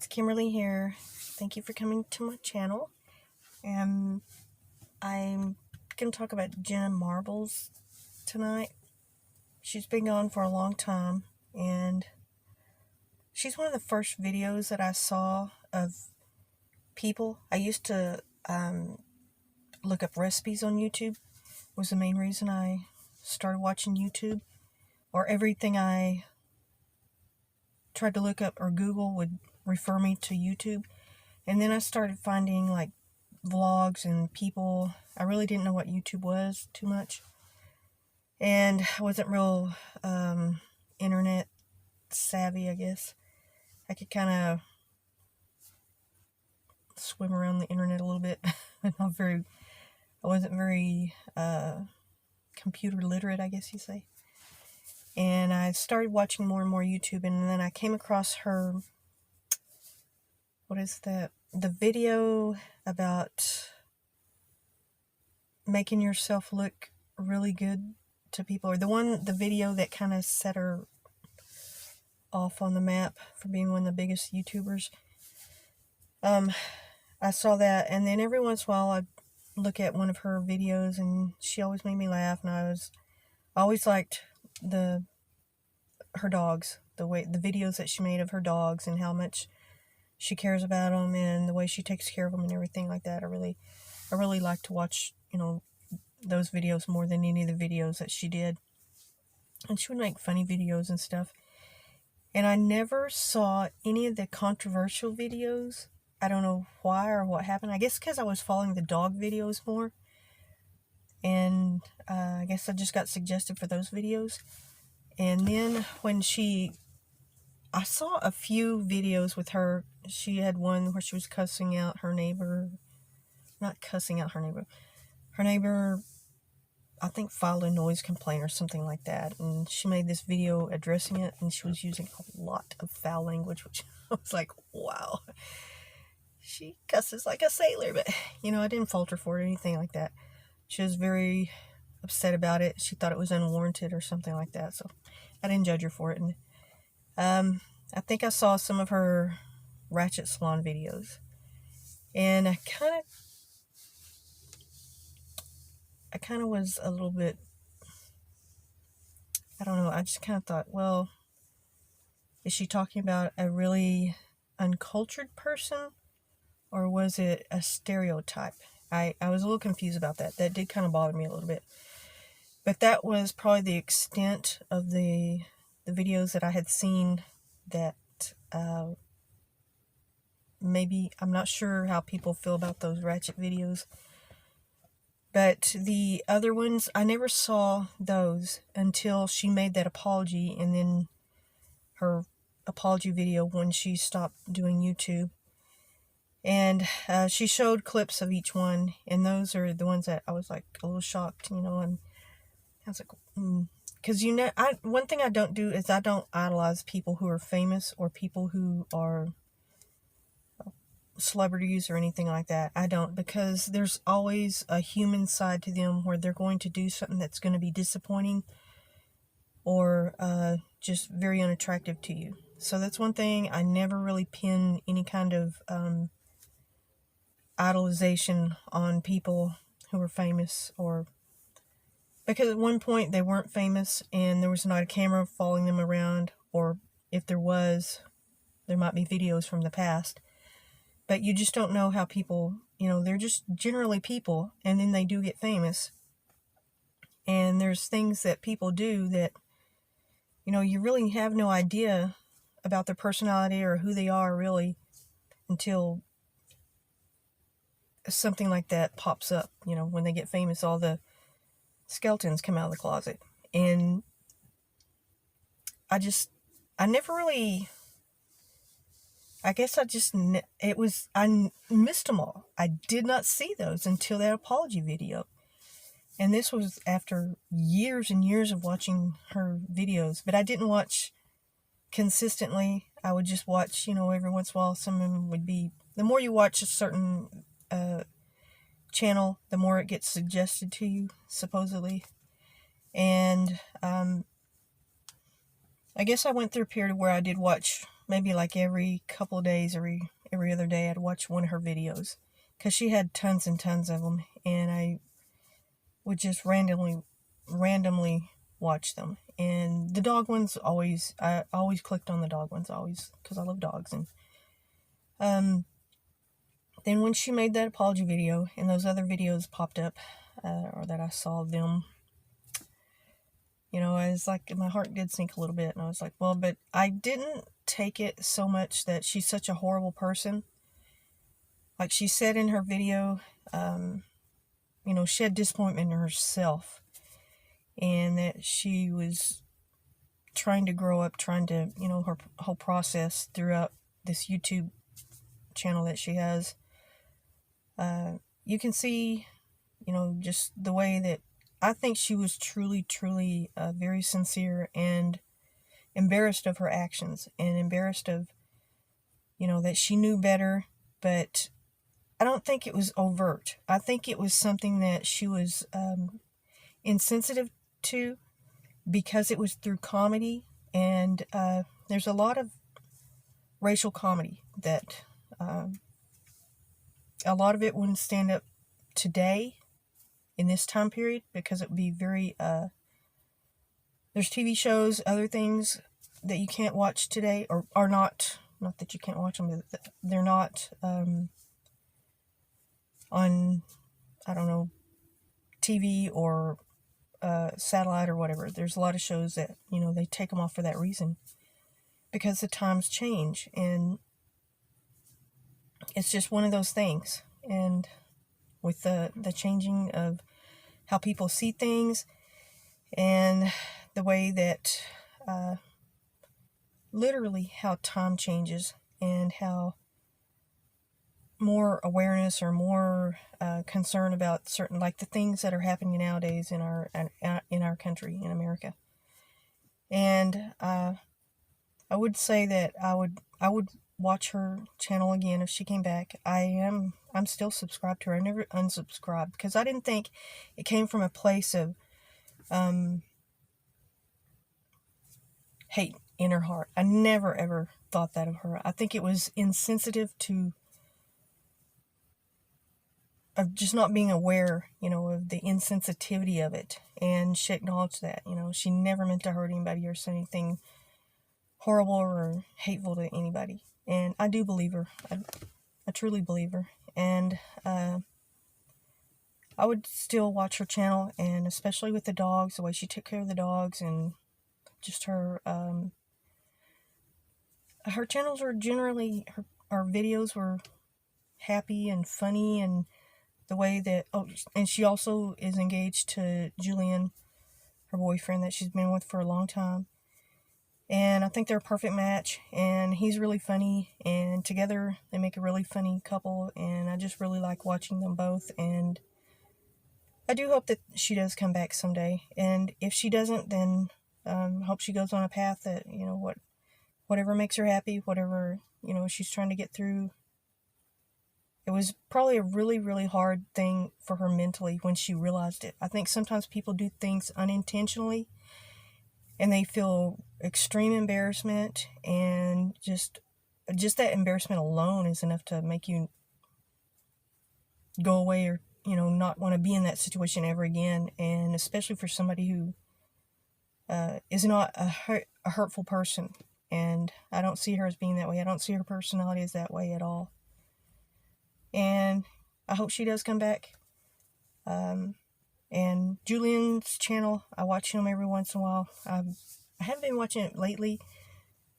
it's Kimberly here. Thank you for coming to my channel. And I'm going to talk about Jenna Marbles tonight. She's been gone for a long time, and she's one of the first videos that I saw of people. I used to look up recipes on YouTube. Was the main reason I started watching YouTube, or everything I tried to look up or Google would refer me to YouTube. And then I started finding like vlogs and people. I really didn't know what YouTube was too much, and I wasn't real internet savvy, I guess. I could kind of swim around the internet a little bit. I wasn't very computer literate, I guess you say. And I started watching more and more YouTube, and then I came across her, what is that? The video about making yourself look really good to people, or the video that kind of set her off on the map for being one of the biggest YouTubers. I saw that, and then every once in a while I'd look at one of her videos, and she always made me laugh, and I always liked her dogs, the videos that she made of her dogs and how much she cares about them and the way she takes care of them and everything like that. I really like to watch, those videos more than any of the videos that she did. And she would make funny videos and stuff. And I never saw any of the controversial videos. I don't know why or what happened. I guess because I was following the dog videos more. And I guess I just got suggested for those videos. And then when I saw a few videos with her. She had one where she was cussing out her neighbor. Not cussing out her neighbor. Her neighbor, I think, filed a noise complaint or something like that. And she made this video addressing it, and she was using a lot of foul language, which I was like, wow. She cusses like a sailor, but, I didn't fault her for it or anything like that. She was very upset about it. She thought it was unwarranted or something like that, so I didn't judge her for it. And I think I saw some of her Ratchet Salon videos, and I kind of was a little bit, I don't know, I just kind of thought, well, is she talking about a really uncultured person, or was it a stereotype? I was a little confused about that. That did kind of bother me a little bit. But that was probably the extent of the videos that I had seen that maybe, I'm not sure how people feel about those Ratchet videos. But the other ones, I never saw those until she made that apology, and then her apology video when she stopped doing YouTube. And she showed clips of each one, and those are the ones that I was like a little shocked, and I was like, because one thing I don't do is I don't idolize people who are famous or people who are celebrities or anything like that. I don't, because there's always a human side to them where they're going to do something that's going to be disappointing or just very unattractive to you. So that's one thing. I never really pin any kind of idolization on people who are famous, or because at one point they weren't famous and there was not a camera following them around, or if there was, there might be videos from the past. But you just don't know how people, they're just generally people, and then they do get famous. And there's things that people do that, you really have no idea about their personality or who they are really until something like that pops up. When they get famous, all the skeletons come out of the closet. And I never really, I guess I missed them all. I did not see those until that apology video. And this was after years and years of watching her videos. But I didn't watch consistently. I would just watch, every once in a while. Some of them would be, the more you watch a certain channel, the more it gets suggested to you, supposedly. And I guess I went through a period where I did watch maybe like every couple of days, every other day, I'd watch one of her videos, because she had tons and tons of them, and I would just randomly watch them. And the dog ones I always clicked on the dog ones, always, because I love dogs. And then when she made that apology video and those other videos popped up, or that I saw them, I was like, my heart did sink a little bit, and I was like, well, but I didn't take it so much that she's such a horrible person. Like she said in her video, she had disappointment in herself, and that she was trying to grow up, trying to, her whole process throughout this YouTube channel that she has. You can see, just the way that I think she was truly, truly very sincere and embarrassed of her actions, and embarrassed of, that she knew better, but I don't think it was overt. I think it was something that she was insensitive to, because it was through comedy, and there's a lot of racial comedy that a lot of it wouldn't stand up today in this time period, because it would be very there's TV shows, other things that you can't watch today, or are not that you can't watch them, but they're not on, I don't know, TV or satellite or whatever. There's a lot of shows that, they take them off for that reason, because the times change, and it's just one of those things. And with the changing of how people see things, and the way that literally how time changes, and how more awareness or more concern about certain, like the things that are happening nowadays in our country, in America. And I would say that I would watch her channel again if she came back. I'm still subscribed to her. I never unsubscribed, because I didn't think it came from a place of hate in her heart. I never ever thought that of her. I think it was insensitive of just not being aware, of the insensitivity of it. And she acknowledged that, she never meant to hurt anybody or say anything horrible or hateful to anybody. And I do believe her. I truly believe her. And I would still watch her channel, and especially with the dogs, the way she took care of the dogs, and just her channels were generally, our videos were happy and funny, and the way that, and she also is engaged to Julian, her boyfriend that she's been with for a long time. And I think they're a perfect match, and he's really funny, and together they make a really funny couple, and I just really like watching them both. And I do hope that she does come back someday, and if she doesn't, then hope she goes on a path that, whatever makes her happy, whatever, she's trying to get through. It was probably a really, really hard thing for her mentally when she realized it. I think sometimes people do things unintentionally, and they feel extreme embarrassment, and just that embarrassment alone is enough to make you go away, or, not want to be in that situation ever again. And especially for somebody who is not a hurtful person. And I don't see her as being that way. I don't see her personality as that way at all. And I hope she does come back. And Julian's channel, I watch him every once in a while. I haven't been watching it lately.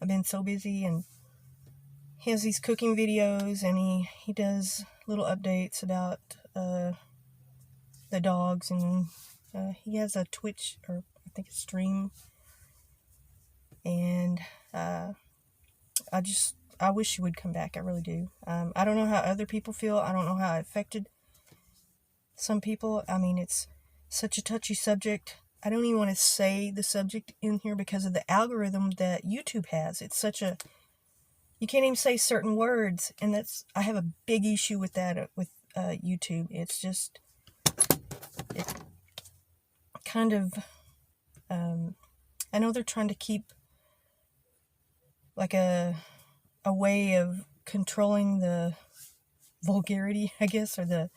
I've been so busy, and he has these cooking videos, and he does little updates about the dogs, and he has a Twitch, or I think a stream. And I wish she would come back. I really do. I don't know how other people feel. I don't know how it affected some people. I mean, it's such a touchy subject. I don't even want to say the subject in here because of the algorithm that YouTube has. It's such a, you can't even say certain words, and I have a big issue with that with YouTube. It's just, it kind of, I know they're trying to keep like a a way of controlling the vulgarity, I guess, or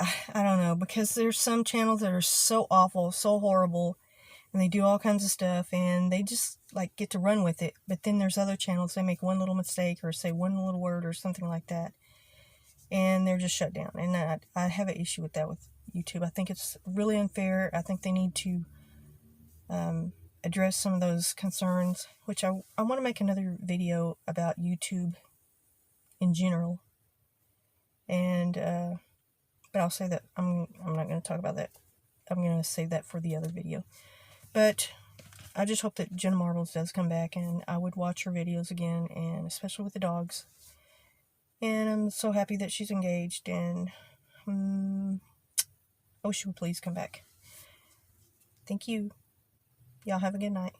I don't know, because there's some channels that are so awful, so horrible, and they do all kinds of stuff, and they just like get to run with it. But then there's other channels, they make one little mistake or say one little word or something like that, and they're just shut down. And I have an issue with that with YouTube. I think it's really unfair. I think they need to address some of those concerns, which I want to make another video about YouTube in general. And but I'll say that I'm not going to talk about that. I'm going to save that for the other video. But I just hope that Jenna Marbles does come back, and I would watch her videos again, and especially with the dogs. And I'm so happy that she's engaged, and I wish she would please come back. Thank you. Y'all have a good night.